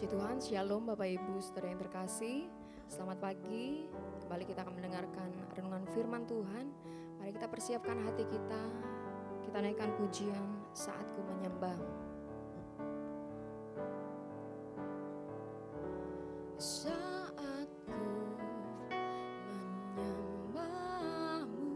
Puji Tuhan, Shalom Bapak Ibu Saudara yang terkasih. Selamat pagi, kembali kita akan mendengarkan renungan firman Tuhan. Mari kita persiapkan hati kita naikkan pujian saat ku menyembah. Saat ku menyembahmu,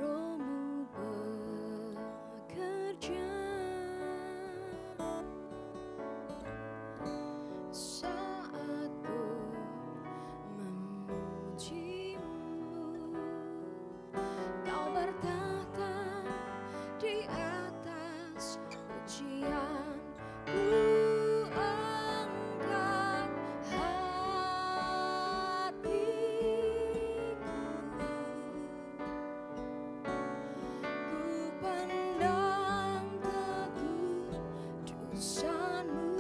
Rohmu bekerja. Saat ku memujimu, Kau bertahta di atas pujian. Ku angkat hatiku, ku pandang kekudusan-Mu.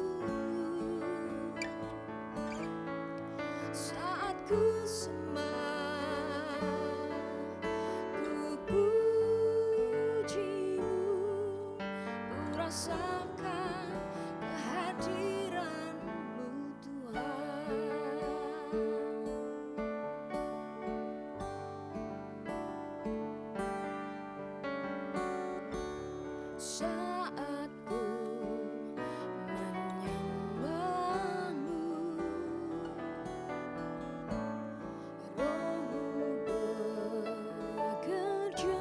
Saat ku sembah, ku puji-Mu, ku rasakan kehadiran-Mu Tuhan. Saat ku menyembah-Mu, Rohmu bekerja.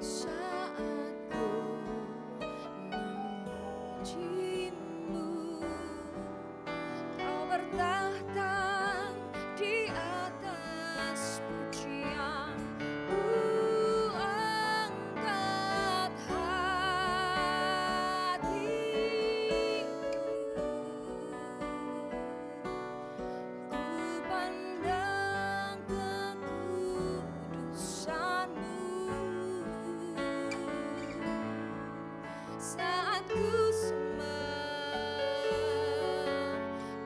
Saat ku memuji-Mu, Kau bertahta di atas pujian. Ku angkat hatiku, ku pandang kekudusan-Mu. Saat ku sembah,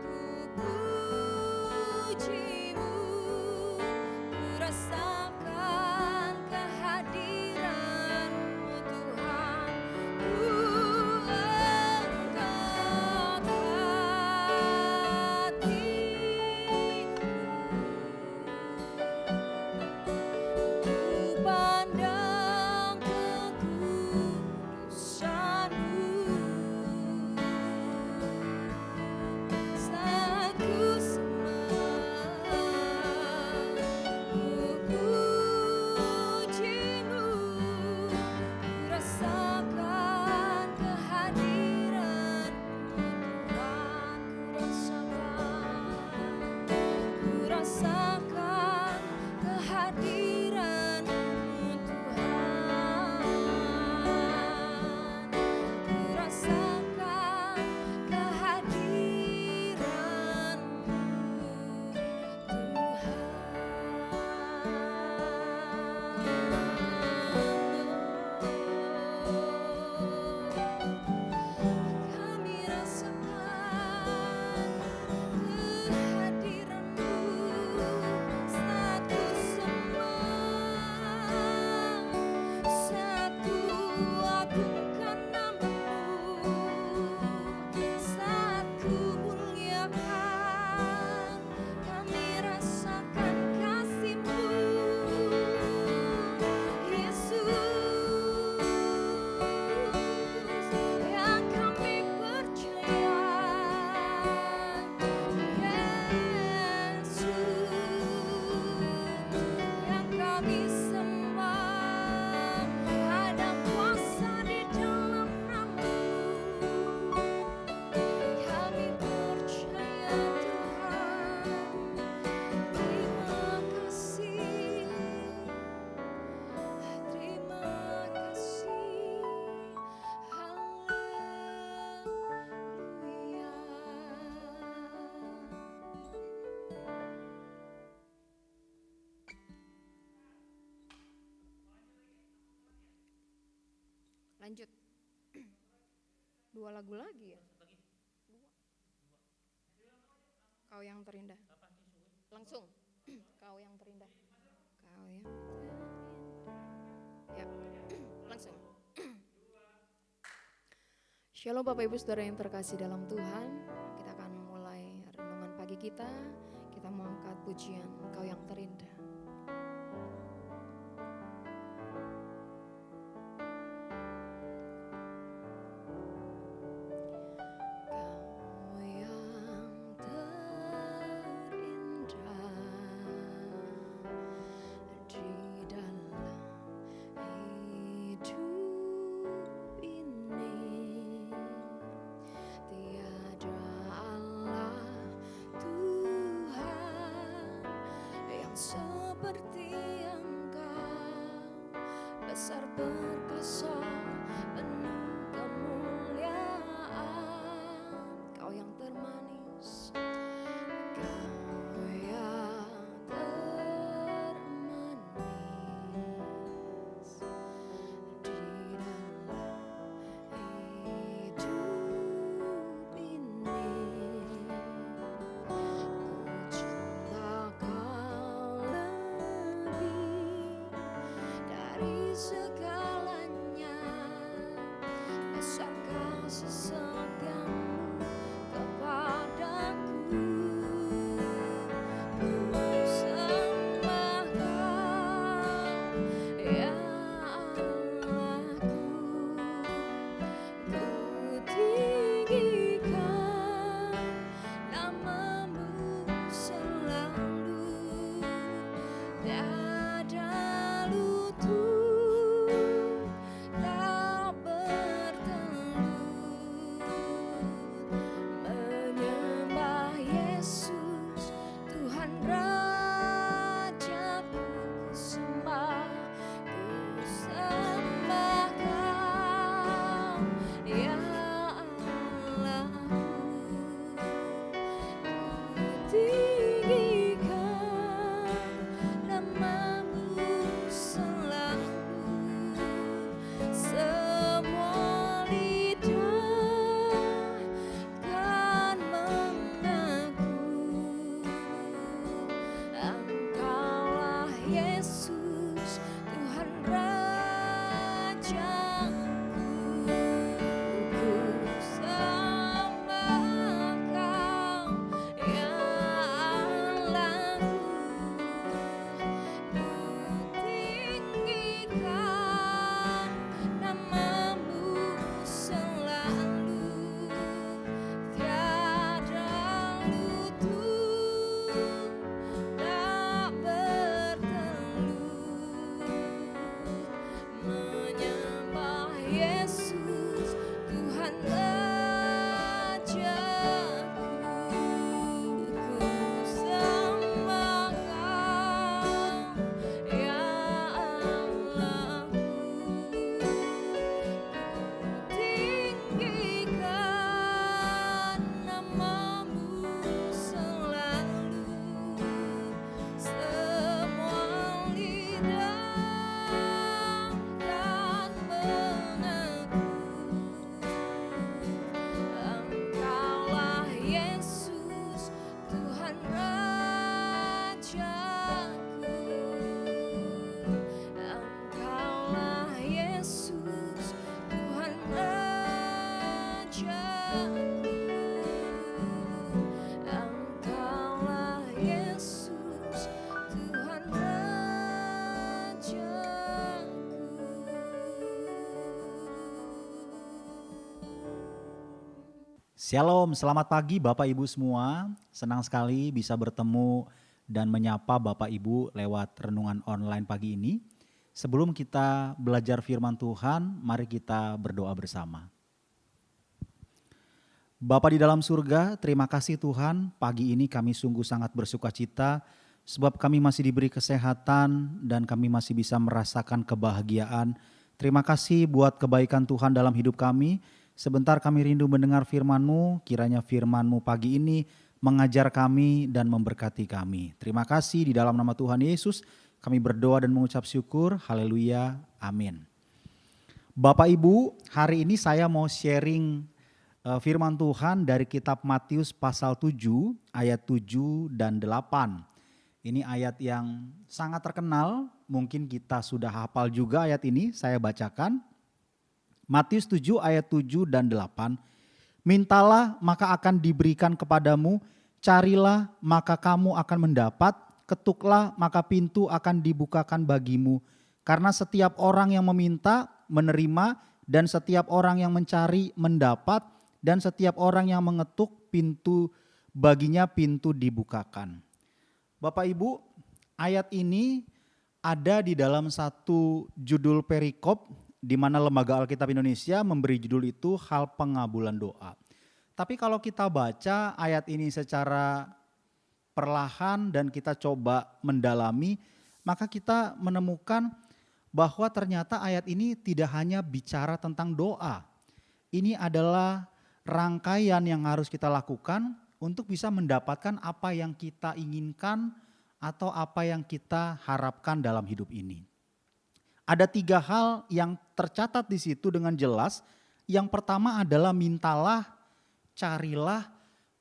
ku puji-Mu, ku rasakan kehadiran-Mu Tuhan. Ku angkat hatiku, ku pandang kekudusan-Mu. Saat ku sembah, ku puji-Mu, ku rasakan kehadiran-Mu Tuhan. Ku rasakan kehadiran-Mu Tuhan. Ku rasakan kehadiran-Mu Tuhan. Kami rasakan kehadiran-Mu saat ku sembah, saat ku agungkan nama-Mu, saat ku muliakan. Kami rasakan kasih-Mu, Yesus, yang kami percaya. Yesus, yang kami sembah. Ada kuasa di dalam nama-Mu. Kami percaya Tuhan. Terima kasih, terima kasih. Haleluya. Lanjut. Dua lagu lagi ya? Dua. Kau yang terindah. Langsung. Kau yang terindah. Kau yang terindah. Ya. Shalom Bapak Ibu Saudara yang terkasih dalam Tuhan. Kita akan mulai renungan pagi kita. Kita mau angkat pujian Engkau yang terindah. Kau yang terindah di dalam hidup ini, tiada Allah Tuhan yang seperti Engkau, besar perkasa penuh kemuliaan. Kau yang termanis, Kau yang termanis di dalam hidup ini. Ku cinta Kau lebih dari segalanya, besar kasih setiamu kepadaku. Ku sembah Kau, ya Allahku. Ku tinggikan namamu selalu, tiada lutut tak bertelut, menyembah Yesus Tuhan Rajaku. Ku sembah Kau, ya Allahku. Ku tinggikan namamu selalu, semua lidah kan mengaku Engkaulah Yesus Tuhan Rajaku. Ku sembah Kau, ya Allahku. Ku tinggikan namamu selalu, tiada lutut tak bertelut, menyembah Yesus Tuhan Rajaku. Ku sembah Kau, ya Allahku. Ku tinggikan namamu selalu, semua lidah kan mengaku Engkaulah Yesus Tuhan Rajaku. Engkaulah Yesus Tuhan Rajaku. Engkaulah Yesus Tuhan Rajaku. Shalom, selamat pagi Bapak Ibu semua. Senang sekali bisa bertemu dan menyapa Bapak Ibu lewat renungan online pagi ini. Sebelum kita belajar firman Tuhan, mari kita berdoa bersama. Bapa di dalam surga, terima kasih Tuhan, pagi ini kami sungguh sangat bersuka cita sebab kami masih diberi kesehatan dan kami masih bisa merasakan kebahagiaan. Terima kasih buat kebaikan Tuhan dalam hidup kami. Sebentar kami rindu mendengar firman-Mu, kiranya firman-Mu pagi ini mengajar kami dan memberkati kami. Terima kasih di dalam nama Tuhan Yesus kami berdoa dan mengucap syukur. Haleluya, amin. Bapak Ibu, hari ini saya mau sharing firman Tuhan dari kitab Matius pasal 7 ayat 7 dan 8. Ini ayat yang sangat terkenal, mungkin kita sudah hafal juga ayat ini, saya bacakan. Matius 7 ayat 7 dan 8. Mintalah maka akan diberikan kepadamu, carilah maka kamu akan mendapat, ketuklah maka pintu akan dibukakan bagimu. Karena setiap orang yang meminta menerima, dan setiap orang yang mencari mendapat, dan setiap orang yang mengetuk baginya pintu dibukakan. Bapak Ibu, ayat ini ada di dalam satu judul perikop di mana Lembaga Alkitab Indonesia memberi judul itu hal pengabulan doa. Tapi kalau kita baca ayat ini secara perlahan dan kita coba mendalami, maka kita menemukan bahwa ternyata ayat ini tidak hanya bicara tentang doa. Ini adalah rangkaian yang harus kita lakukan untuk bisa mendapatkan apa yang kita inginkan atau apa yang kita harapkan dalam hidup ini. Ada 3 hal yang tercatat di situ dengan jelas. Yang pertama adalah mintalah, carilah,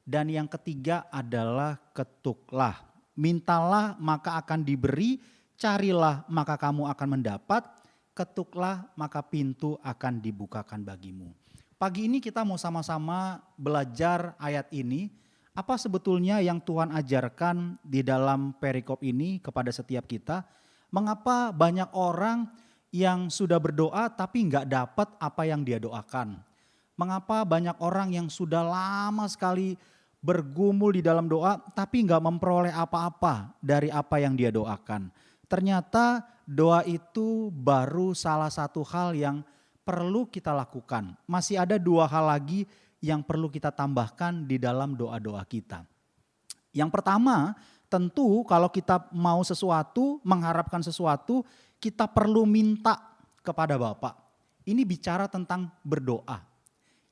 dan yang ketiga adalah ketuklah. Mintalah maka akan diberi, carilah maka kamu akan mendapat, ketuklah maka pintu akan dibukakan bagimu. Pagi ini kita mau sama-sama belajar ayat ini. Apa sebetulnya yang Tuhan ajarkan di dalam perikop ini kepada setiap kita? Mengapa banyak orang yang sudah berdoa tapi nggak dapat apa yang dia doakan? Mengapa banyak orang yang sudah lama sekali bergumul di dalam doa tapi nggak memperoleh apa-apa dari apa yang dia doakan? Ternyata doa itu baru salah satu hal yang perlu kita lakukan. Masih ada 2 hal lagi yang perlu kita tambahkan di dalam doa-doa kita. Yang pertama, tentu kalau kita mau sesuatu, mengharapkan sesuatu, kita perlu minta kepada Bapa. Ini bicara tentang berdoa.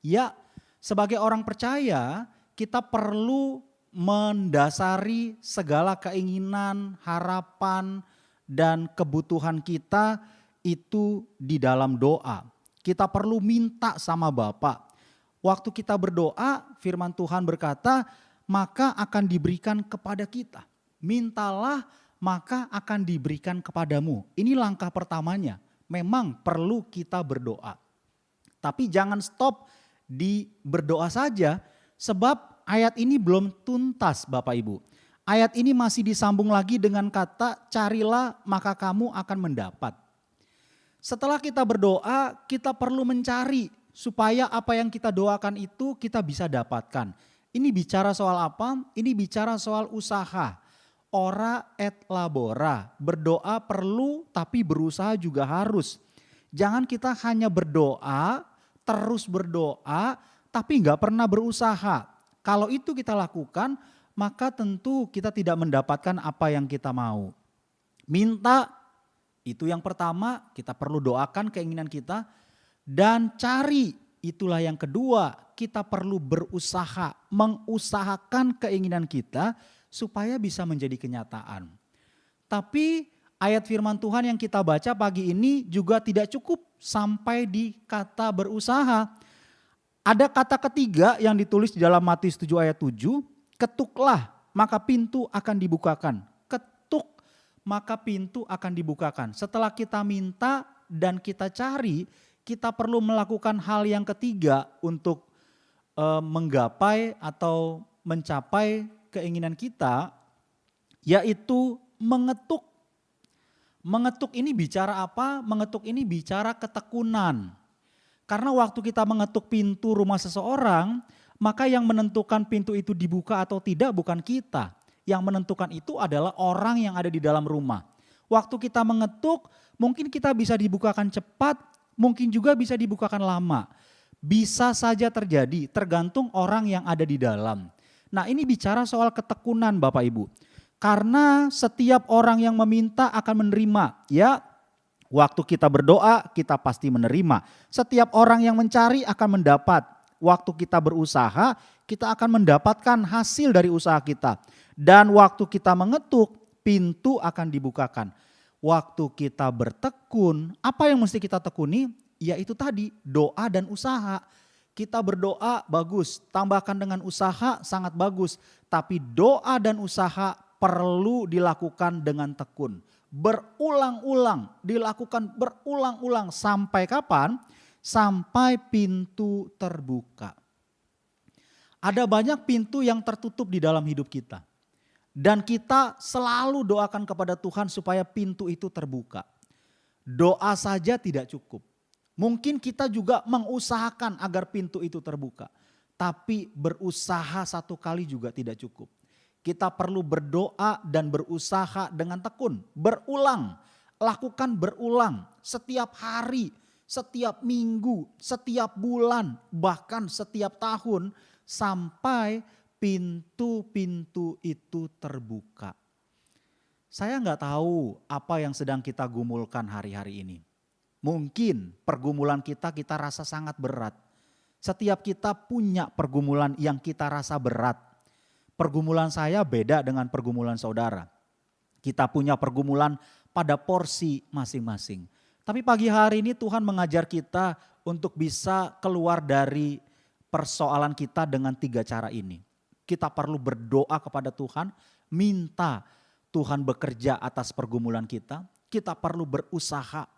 Ya, sebagai orang percaya, kita perlu mendasari segala keinginan, harapan, dan kebutuhan kita itu di dalam doa. Kita perlu minta sama Bapa. Waktu kita berdoa, firman Tuhan berkata, maka akan diberikan kepada kita. Mintalah maka akan diberikan kepadamu. Ini langkah pertamanya. Memang perlu kita berdoa. Tapi jangan stop di berdoa saja, sebab ayat ini belum tuntas Bapak Ibu. Ayat ini masih disambung lagi dengan kata carilah maka kamu akan mendapat. Setelah kita berdoa, kita perlu mencari supaya apa yang kita doakan itu kita bisa dapatkan. Ini bicara soal apa? Ini bicara soal usaha. Ora et labora, berdoa perlu tapi berusaha juga harus. Jangan kita hanya berdoa, terus berdoa tapi nggak pernah berusaha. Kalau itu kita lakukan, maka tentu kita tidak mendapatkan apa yang kita mau. Minta, itu yang pertama, kita perlu doakan keinginan kita. Dan cari, itulah yang kedua, kita perlu berusaha, mengusahakan keinginan kita supaya bisa menjadi kenyataan. Tapi ayat firman Tuhan yang kita baca pagi ini juga tidak cukup sampai di kata berusaha. Ada kata ketiga yang ditulis di dalam Matius 7 ayat 7, ketuklah maka pintu akan dibukakan. Ketuk maka pintu akan dibukakan. Setelah kita minta dan kita cari, kita perlu melakukan hal yang ketiga untuk menggapai atau mencapai keinginan kita, yaitu mengetuk. Mengetuk ini bicara apa? Mengetuk ini bicara ketekunan. Karena waktu kita mengetuk pintu rumah seseorang, maka yang menentukan pintu itu dibuka atau tidak bukan kita. Yang menentukan itu adalah orang yang ada di dalam rumah. Waktu kita mengetuk, mungkin kita bisa dibukakan cepat, mungkin juga bisa dibukakan lama. Bisa saja terjadi, tergantung orang yang ada di dalam. Nah, ini bicara soal ketekunan Bapak Ibu. Karena setiap orang yang meminta akan menerima. Ya, waktu kita berdoa kita pasti menerima. Setiap orang yang mencari akan mendapat. Waktu kita berusaha kita akan mendapatkan hasil dari usaha kita. Dan waktu kita mengetuk pintu akan dibukakan. Waktu kita bertekun, apa yang mesti kita tekuni? Yaitu tadi doa dan usaha. Kita berdoa bagus, tambahkan dengan usaha sangat bagus. Tapi doa dan usaha perlu dilakukan dengan tekun. Berulang-ulang, dilakukan berulang-ulang sampai kapan? sampai pintu terbuka. Ada banyak pintu yang tertutup di dalam hidup kita. Dan kita selalu doakan kepada Tuhan supaya pintu itu terbuka. Doa saja tidak cukup. Mungkin kita juga mengusahakan agar pintu itu terbuka. Tapi berusaha satu kali juga tidak cukup. Kita perlu berdoa dan berusaha dengan tekun. Berulang, lakukan berulang setiap hari, setiap minggu, setiap bulan, bahkan setiap tahun. Sampai pintu-pintu itu terbuka. Saya nggak tahu apa yang sedang kita gumulkan hari-hari ini. Mungkin pergumulan kita rasa sangat berat. Setiap kita punya pergumulan yang kita rasa berat. Pergumulan saya beda dengan pergumulan saudara. Kita punya pergumulan pada porsi masing-masing. Tapi pagi hari ini Tuhan mengajar kita untuk bisa keluar dari persoalan kita dengan 3 cara ini. Kita perlu berdoa kepada Tuhan, minta Tuhan bekerja atas pergumulan kita. Kita perlu berusaha,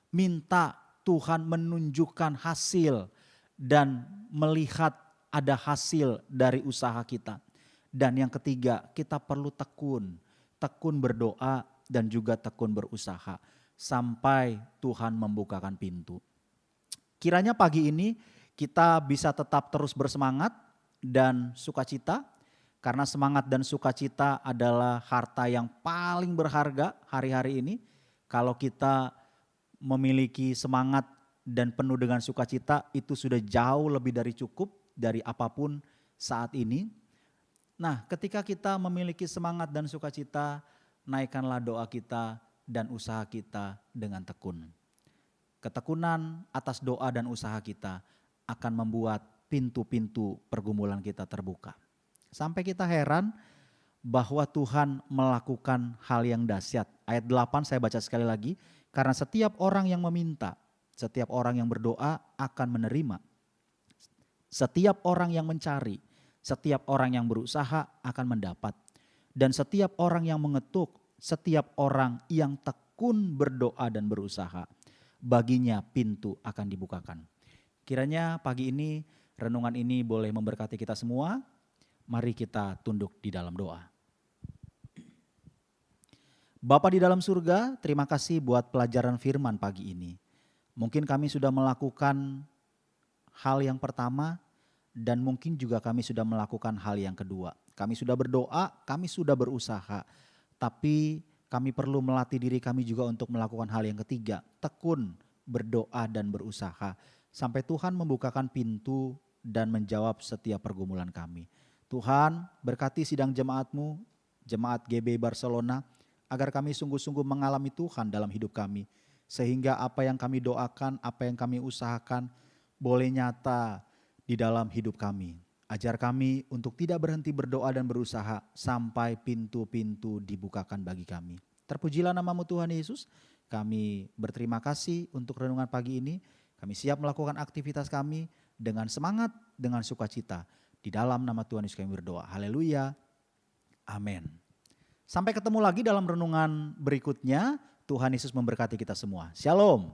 minta Tuhan menunjukkan hasil dan melihat ada hasil dari usaha kita. Dan yang ketiga, kita perlu tekun berdoa dan juga tekun berusaha sampai Tuhan membukakan pintu. Kiranya pagi ini kita bisa tetap terus bersemangat dan sukacita, karena semangat dan sukacita adalah harta yang paling berharga hari-hari ini. Kalau kita memiliki semangat dan penuh dengan sukacita, itu sudah jauh lebih dari cukup dari apapun saat ini. Nah, ketika kita memiliki semangat dan sukacita, naikkanlah doa kita dan usaha kita dengan tekun. Ketekunan atas doa dan usaha kita akan membuat pintu-pintu pergumulan kita terbuka. Sampai kita heran bahwa Tuhan melakukan hal yang dahsyat. Ayat 8 saya baca sekali lagi. Karena setiap orang yang meminta, setiap orang yang berdoa akan menerima. Setiap orang yang mencari, setiap orang yang berusaha akan mendapat. Dan setiap orang yang mengetuk, setiap orang yang tekun berdoa dan berusaha, baginya pintu akan dibukakan. Kiranya pagi ini renungan ini boleh memberkati kita semua. Mari kita tunduk di dalam doa. Bapa di dalam surga, terima kasih buat pelajaran firman pagi ini. Mungkin kami sudah melakukan hal yang pertama dan mungkin juga kami sudah melakukan hal yang kedua. Kami sudah berdoa, kami sudah berusaha. Tapi kami perlu melatih diri kami juga untuk melakukan hal yang ketiga. Tekun berdoa dan berusaha. Sampai Tuhan membukakan pintu dan menjawab setiap pergumulan kami. Tuhan berkati sidang jemaat-Mu, jemaat GB Barcelona, agar kami sungguh-sungguh mengalami Tuhan dalam hidup kami. Sehingga apa yang kami doakan, apa yang kami usahakan boleh nyata di dalam hidup kami. Ajar kami untuk tidak berhenti berdoa dan berusaha sampai pintu-pintu dibukakan bagi kami. Terpujilah nama-Mu Tuhan Yesus. Kami berterima kasih untuk renungan pagi ini. Kami siap melakukan aktivitas kami dengan semangat, dengan sukacita. Di dalam nama Tuhan Yesus kami berdoa. Haleluya. Amin. Sampai ketemu lagi dalam renungan berikutnya. Tuhan Yesus memberkati kita semua. Shalom.